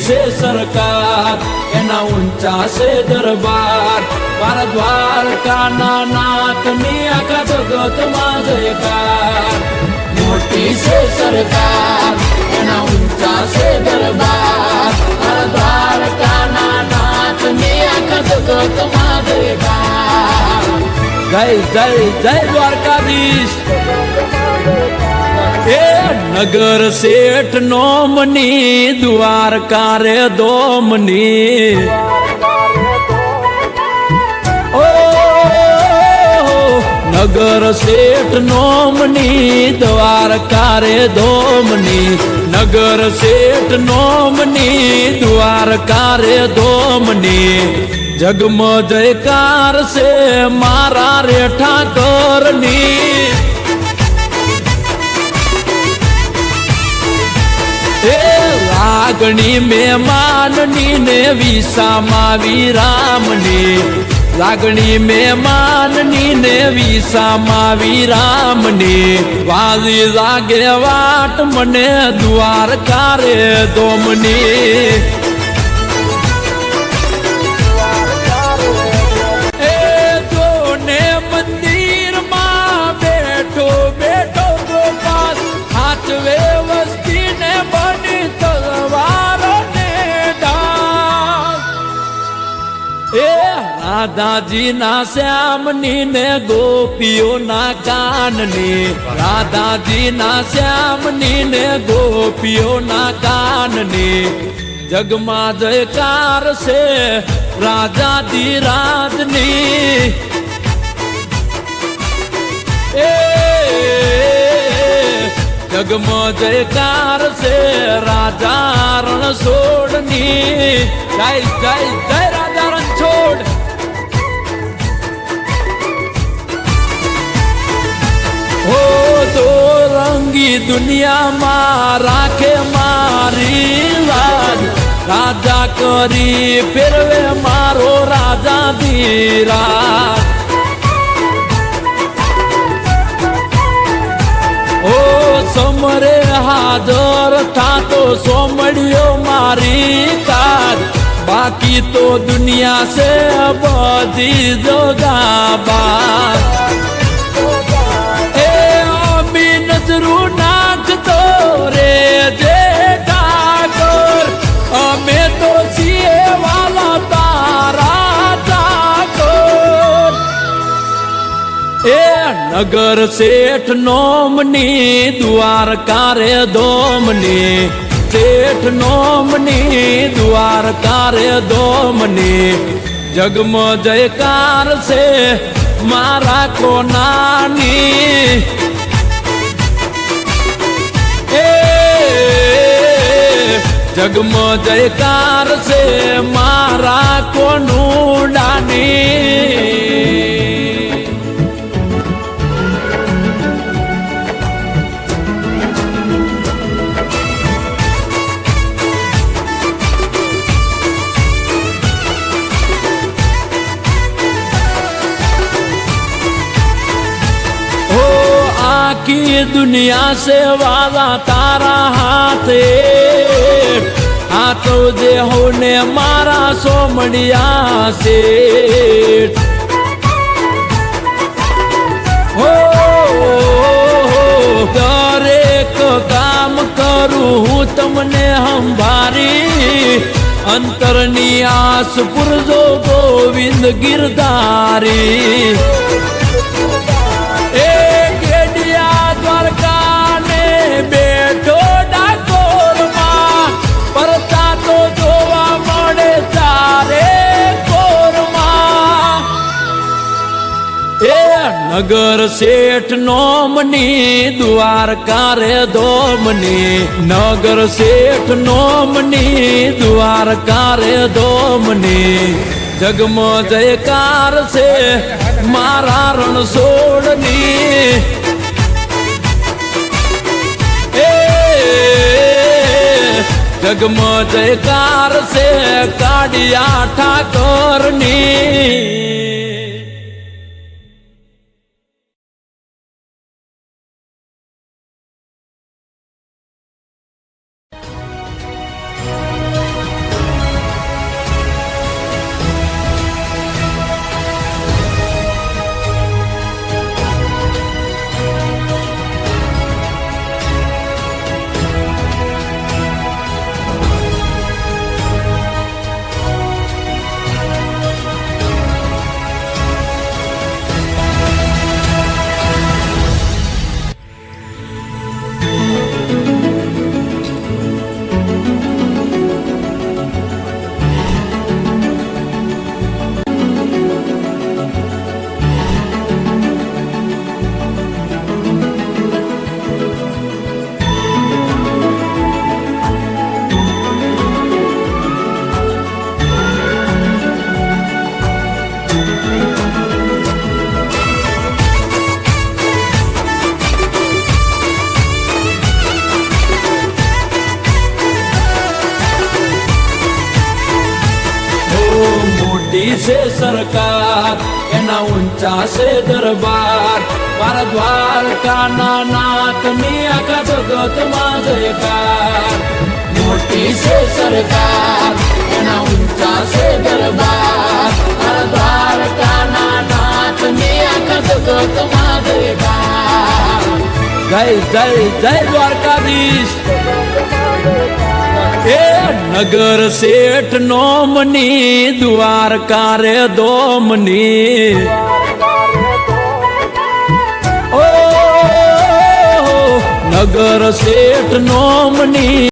છે સરકાર, એના ઊંચા છે દરબાર, મારા દ્વારકાના નાથની આખા જગતમાં જયકાર. મોટી છે સરકાર, એના ઊંચા છે દરબાર, મારા દ્વારકાના નાથની આખા જગતમાં જયકાર. જય જય જય દ્વારકાધીશ. એ નગર શેઠ નોમની, દ્વારકા રે દોમની. ઓ નગર શેઠ નોમની, દ્વારકા રે દોમની. નગર શેઠ નોમની, દ્વારકા રે દોમની. જગમ જયકાર છે મારા રે ઠાકરની. એ લાગણી મહેમાનની ને વિસામાં વિરામની. લાગણી મહેમાનની ને વિસામાં વિરામની. વાલી લાગે વાટ મને દ્વારકા રે દોમની. એ જોને મંદિરમાં બેઠો બેઠો ગોપાલ હાચવે વસ્તીને બની તલવારો ને ઢાલ. એ રાધાજીના શ્યામની ને ગોપીઓના કાનની. રાધાજીના શ્યામની ને ગોપીઓના કાનની. જગમાં જયકાર છે રાજાધિરાજની. એ જગમાં જયકાર છે રાજા રણછોડની. જય જય જય રાજા રણછોડ. હો તો રંગી દુનિયામાં રાખે મારી લાજ. રાજા કરી ફેરવે મારો રાજા ધીરાજ. ઓ સમરે હાજર થાતો સોમડિયો મારી કાજ. બાકી તો દુનિયા છે બધી જોગાબાજ. એ અમી નજરું નાખતો રે જે ઠાકોર, અમે તો છીએ વાલા તારા ઠાકોર. એ નગર શેઠ નોમની, દ્વારકા રે દોમની. શેઠ નોમની, દ્વારકા રે દોમની. જગમ જયકાર છે મારા કોનાની. એ જગમ જયકાર છે મારા કોનુડાની. आखी दुनिया से वाला तारा हाथे. हाथों जे होने मारा सोमड़िया से. हो दरेक काम करूं हूँ तमने हंभारी. अंतरनी आस पुरजो गोविंद गिरधारी. બેઠો ડાકોરમાં પરતા તો જોવા મળે તારે કોરમાં. એ નગર શેઠ નોમની, દ્વારકા રે દોમની. નગર શેઠ નોમની, દ્વારકા રે દોમની. જગમાં જયકાર છે મારા રણછોડની. જગમાં જયકાર છે કાળિયા ઠાકોરની. છે સરકાર, એના ઊંચા છે દરબાર. મારા દ્વારકાના નાથની આખા જગતમાં જયકાર. મોટી છે સરકાર, એના ઊંચા છે દરબાર. મારા દ્વારકાના નાથની આખા જગતમાં જયકાર. જય જય જય દ્વારકાધીશ. એ નગર શેઠ નોમની દ્વારકા રે દોમની. ઓ નગર શેઠ નોમની